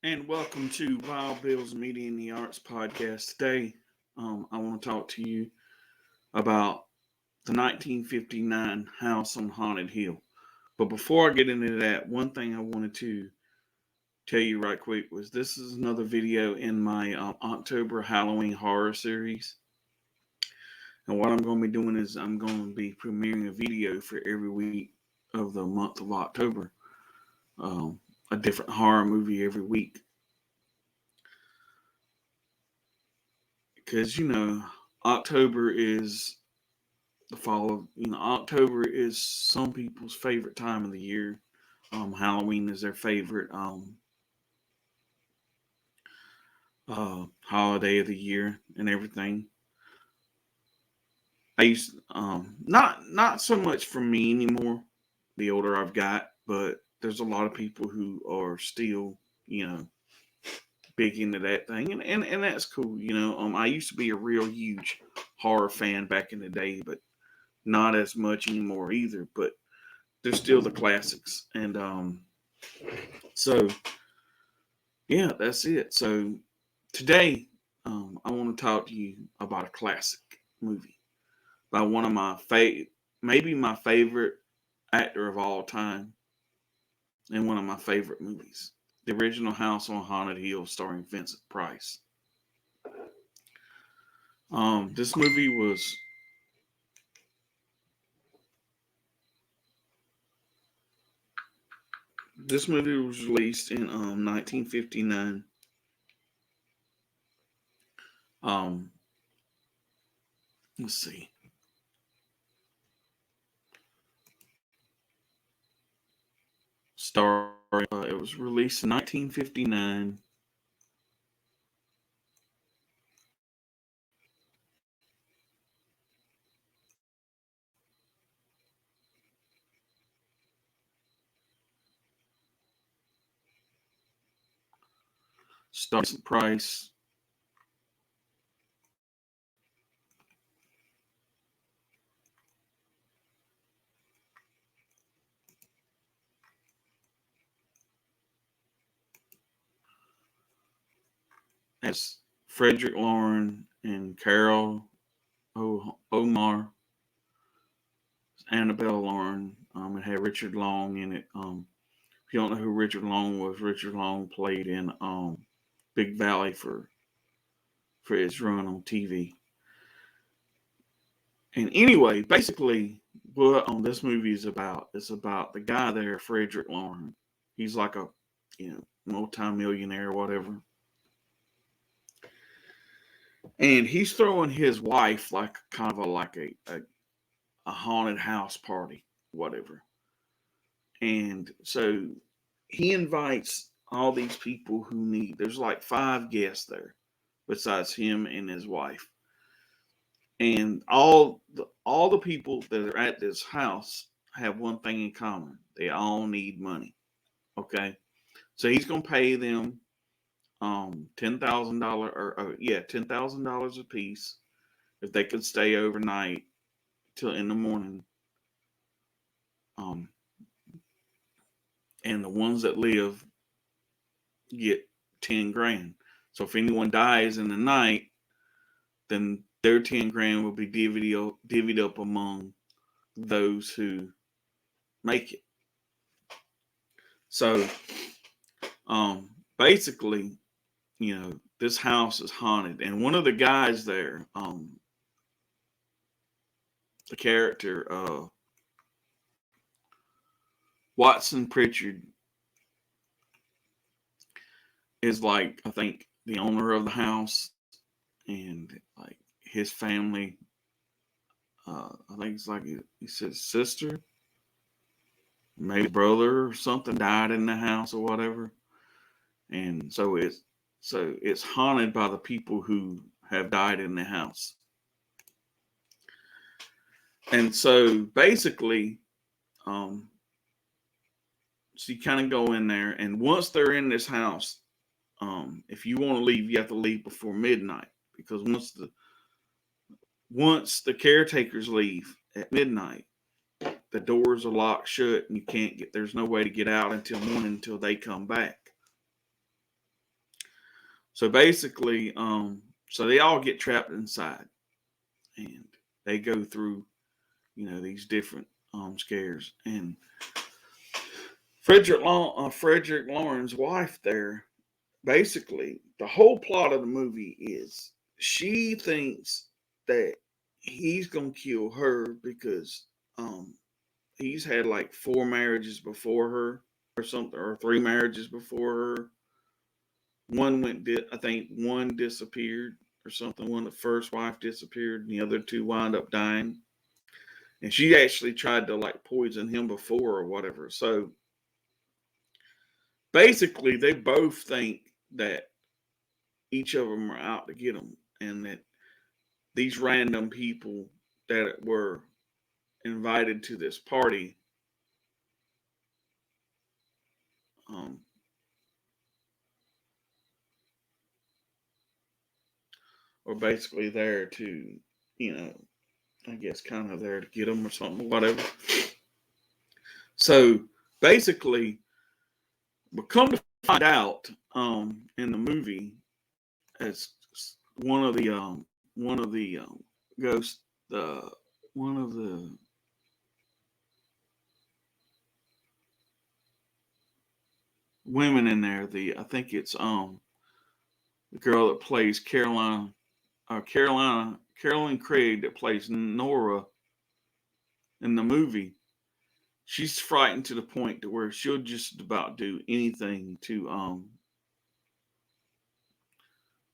And welcome to Wild Bill's Media and the Arts podcast. Today, I want to talk to you about the 1959 House on Haunted Hill. But before I get into that, one thing I wanted to tell you right quick was this is another video in my October Halloween horror series. And what I'm going to be doing is I'm going to be premiering a video for every week of the month of October, a different horror movie every week. Because October is the fall of October is some people's favorite time of the year. Halloween is their favorite holiday of the year and everything. I used not so much for me anymore the older I've got, but there's a lot of people who are still big into that thing, and that's cool. I used to be a real huge horror fan back in the day, but not as much anymore either. But they're still the classics, and so yeah, that's it. So today, I want to talk to you about a classic movie by one of my maybe my favorite actor of all time, and one of my favorite movies, the original House on Haunted Hill, starring Vincent Price. This movie was released in 1959. Um, let's see. It was released in 1959. Starring Price. As Frederick Lauren and Carol Omar, Annabelle Lauren. It had Richard Long in it. If you don't know who Richard Long was, Richard Long played in Big Valley for its run on TV. And anyway, basically, what this movie is about the guy there, Frederick Lauren. He's like a multi-millionaire, whatever. And he's throwing his wife like kind of a haunted house party, whatever. And so he invites all these people there's like 5 guests there besides him and his wife. And all the people that are at this house have one thing in common. They all need money. Okay. So he's gonna pay them $10,000 $10,000 a piece if they could stay overnight till in the morning. And the ones that live get 10 grand. So if anyone dies in the night, then their 10 grand will be divvied up among those who make it. So basically, this house is haunted, and one of the guys there, the character Watson Pritchard, is like, I think, the owner of the house, and like his family, I think it's like he said sister, maybe brother or something, died in the house or whatever. And so it's haunted by the people who have died in the house. And so basically, so you kind of go in there, and once they're in this house, if you want to leave, you have to leave before midnight, because once the caretakers leave at midnight, the doors are locked shut, and there's no way to get out until morning until they come back. So basically, so they all get trapped inside, and they go through, these different scares. And Frederick Lauren's wife there, basically, the whole plot of the movie is she thinks that he's gonna kill her because he's had like four marriages before her or something, or three marriages before her. One I think one disappeared or something. One, the first wife disappeared, and the other two wound up dying. And she actually tried to like poison him before or whatever. So basically, they both think that each of them are out to get them, and that these random people that were invited to this party um, are basically there to, you know, I guess kind of there to get them or something, whatever. So basically, we come to find out in the movie, as one of the ghosts, the one of the women in there, the I think it's the girl that plays Carolyn Craig, that plays Nora in the movie. She's frightened to the point to where she'll just about do anything to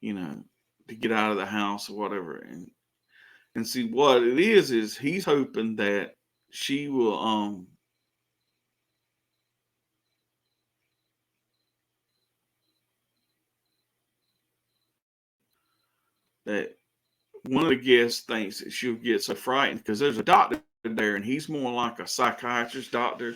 you know to get out of the house or whatever. And see, what it is he's hoping that she will that one of the guests thinks that she'll get so frightened because there's a doctor there, and he's more like a psychiatrist doctor,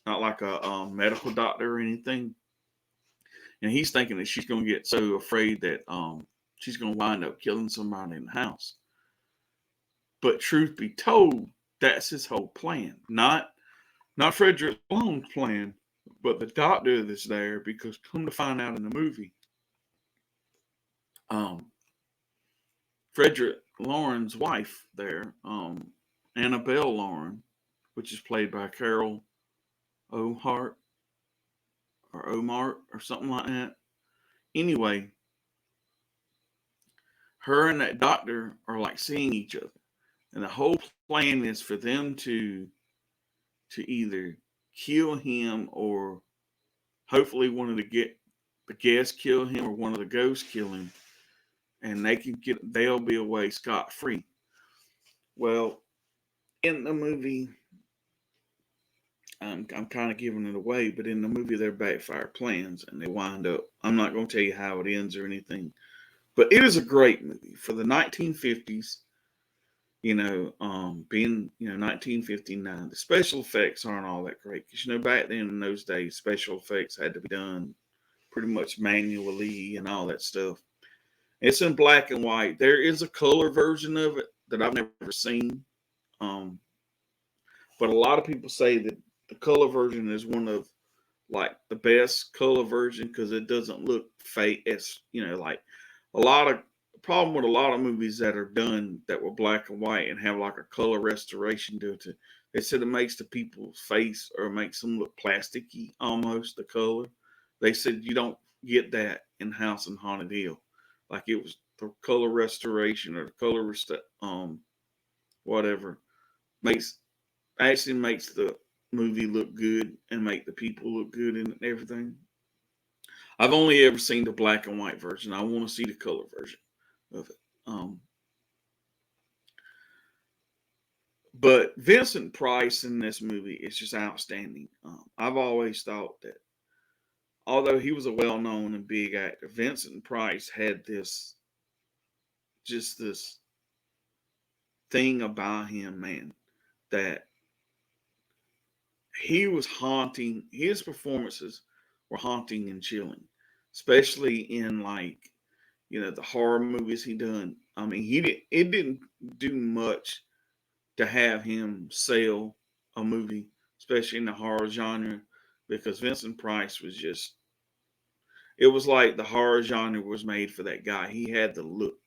not like a medical doctor or anything. And he's thinking that she's going to get so afraid that she's going to wind up killing somebody in the house. But truth be told, that's his whole plan. Not Frederick Lone's plan, but the doctor that's there. Because come to find out in the movie, um, Frederick Lauren's wife there, Annabelle Lauren, which is played by Carol O'Hart or Omar or something like that. Anyway, her and that doctor are like seeing each other, and the whole plan is for them to either kill him, or hopefully one of the guests kill him, or one of the ghosts kill him, and they'll be away scot free. Well, in the movie, I'm kind of giving it away, but in the movie, they're backfire plans, and they wind up. I'm not going to tell you how it ends or anything, but it is a great movie for the 1950s. Being 1959, the special effects aren't all that great because back then in those days, special effects had to be done pretty much manually and all that stuff. It's in black and white. There is a color version of it that I've never seen. Um, but a lot of people say that the color version is one of like the best color version because it doesn't look fake. It's like a lot of problem with a lot of movies that are done that were black and white and have like a color restoration to it. They said it makes the people's face or makes them look plasticky almost, the color. They said you don't get that in House and Haunted Hill. Like it was the color restoration or the whatever makes actually makes the movie look good and make the people look good and everything. I've only ever seen the black and white version. I want to see the color version of it. But Vincent Price in this movie is just outstanding. I've always thought that although he was a well-known and big actor, Vincent Price had this thing about him, man, that he was haunting. His performances were haunting and chilling, especially in like the horror movies he done. I mean, it didn't do much to have him sell a movie, especially in the horror genre, because Vincent Price was just It was like the horror genre was made for that guy. He had the look,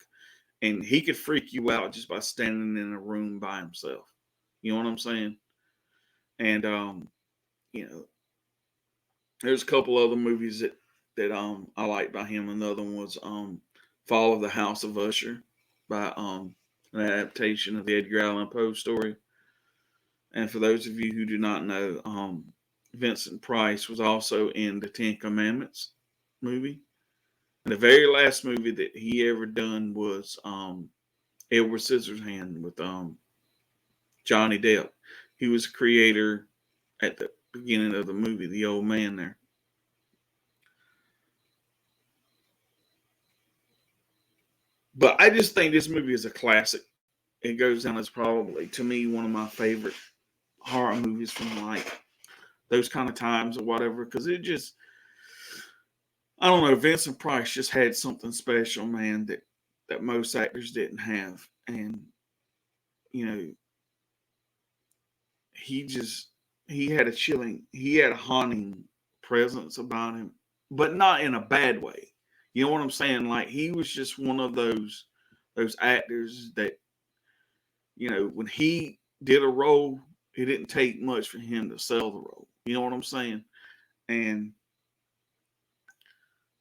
and he could freak you out just by standing in a room by himself. You know what I'm saying? And you know, there's a couple other movies that I like by him. Another one was Fall of the House of Usher by an adaptation of the Edgar Allan Poe story. And for those of you who do not know, Vincent Price was also in the Ten Commandments movie. And the very last movie that he ever done was Edward Scissorhands with Johnny Depp. He was a creator at the beginning of the movie, the old man there. But I just think this movie is a classic. It goes down as probably, to me, one of my favorite horror movies from like those kind of times or whatever. Because it just, I don't know, Vincent Price just had something special, man, that most actors didn't have. And, you know, he just, he had a haunting presence about him, but not in a bad way. You know what I'm saying? Like he was just one of those actors that, you know, when he did a role, it didn't take much for him to sell the role. You know what I'm saying? And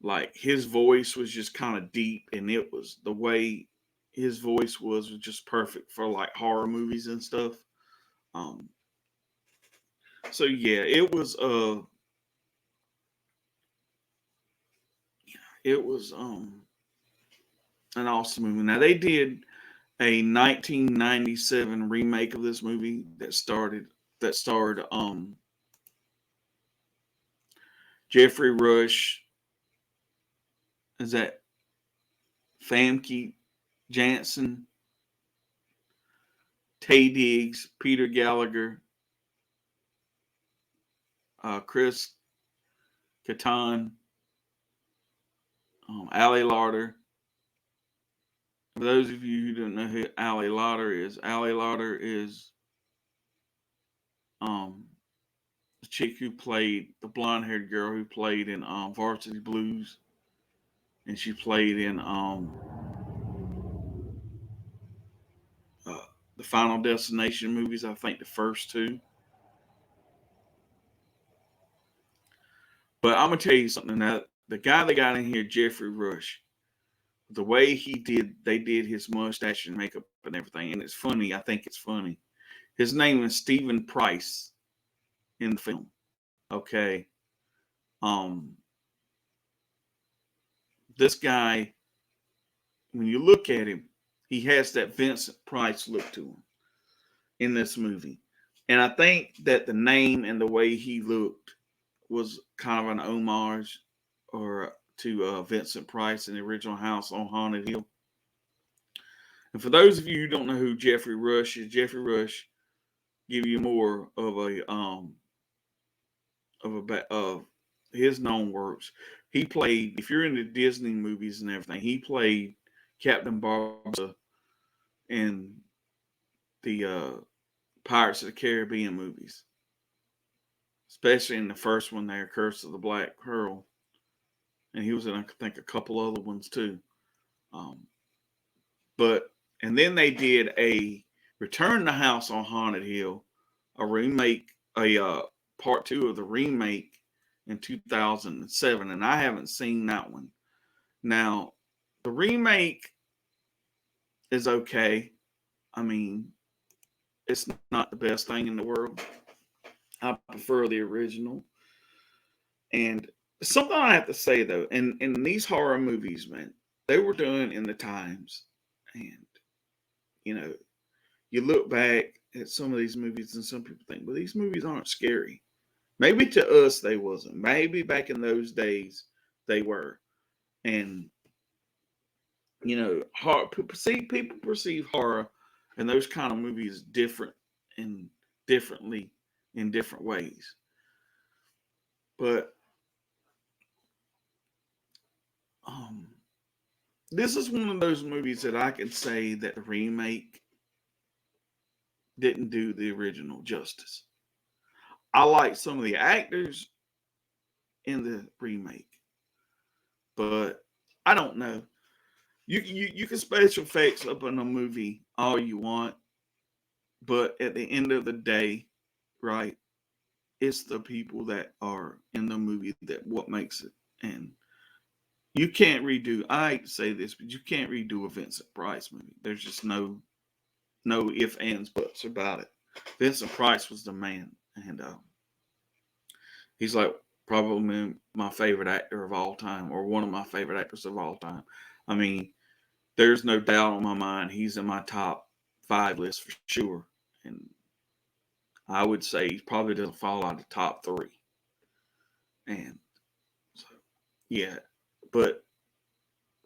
like his voice was just kind of deep, and it was the way his voice was just perfect for like horror movies and stuff. Um, so yeah, it was an awesome movie. Now they did a 1997 remake of this movie that starred Jeffrey Rush. Is that Famke Janssen, Tay Diggs, Peter Gallagher, Chris Kattan, Ali Larter. For those of you who don't know who Ali Larter is, Ali Larter is um, the chick who played the blonde-haired girl who played in Varsity Blues, and she played in uh, the Final Destination movies. I think the first two. But I'm gonna tell you something. That the guy that got in here, Jeffrey Rush, the way they did his mustache and makeup and everything, and it's funny. I think it's funny. His name is Stephen Price in the film. Okay, um, this guy, when you look at him, he has that Vincent Price look to him in this movie, and I think that the name and the way he looked was kind of an homage or to Vincent Price in the original House on Haunted Hill. And for those of you who don't know who Jeffrey Rush is, Jeffrey Rush give you more of his known works. He played, if you're into Disney movies and everything, he played Captain Barbossa in the Pirates of the Caribbean movies, especially in the first one there, Curse of the Black Pearl, and he was in, I think, a couple other ones too. Um, but and then they did a Return to House on Haunted Hill, a remake, a part two of the remake in 2007, and I haven't seen that one. Now, the remake is okay. I mean, it's not the best thing in the world. I prefer the original. And something I have to say though, in these horror movies, man, they were done in the times, and you know, you look back at some of these movies, and some people think, well, these movies aren't scary. Maybe to us they wasn't. Maybe back in those days they were. And you know, people perceive horror and those kind of movies and differently in different ways. But um, this is one of those movies that I can say that the remake didn't do the original justice. I like some of the actors in the remake, but I don't know. You can special effects up in a movie all you want, but at the end of the day, right, it's the people that are in the movie that what makes it. And you can't redo. I hate to say this, but you can't redo a Vincent Price movie. There's just no ifs, ands, buts about it. Vincent Price was the man, and he's like probably my favorite actor of all time, or one of my favorite actors of all time. I mean, there's no doubt on my mind he's in my top 5 list for sure, and I would say he probably doesn't fall out of the top 3. And so, yeah, but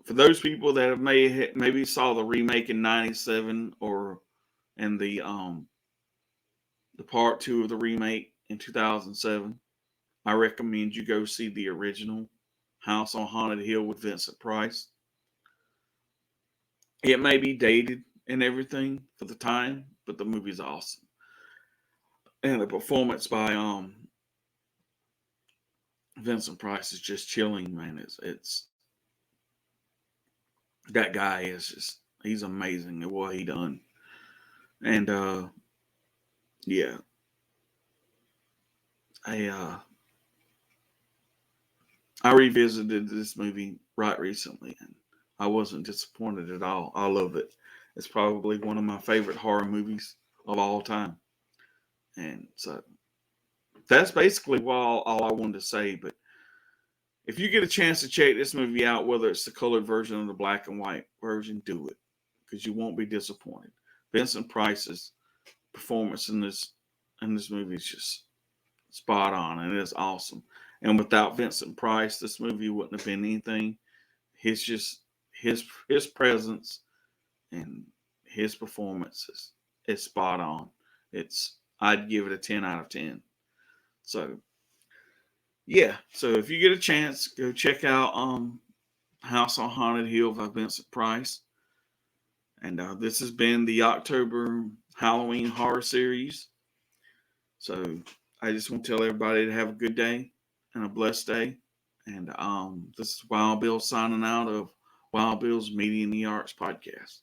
for those people that have maybe saw the remake in '97 or and the part 2 of the remake in 2007, I recommend you go see the original House on Haunted Hill with Vincent Price. It may be dated and everything for the time, but the movie's awesome. And the performance by Vincent Price is just chilling, man. It's that guy is just he's amazing at what he done. And yeah, I uh I revisited this movie right recently and I wasn't disappointed at all. I love it. It's probably one of my favorite horror movies of all time. And so that's basically all I wanted to say. But if you get a chance to check this movie out, whether it's the colored version or the black and white version, do it because you won't be disappointed. Vincent Price's performance in this movie is just spot on and it is awesome. And without Vincent Price, this movie wouldn't have been anything. His presence and his performance is spot on. I'd give it a 10 out of 10. So yeah, so if you get a chance, go check out House on Haunted Hill by Vincent Price. And this has been the October Halloween horror series. So I just want to tell everybody to have a good day and a blessed day. And this is Wild Bill signing out of Wild Bill's Media and the Arts podcast.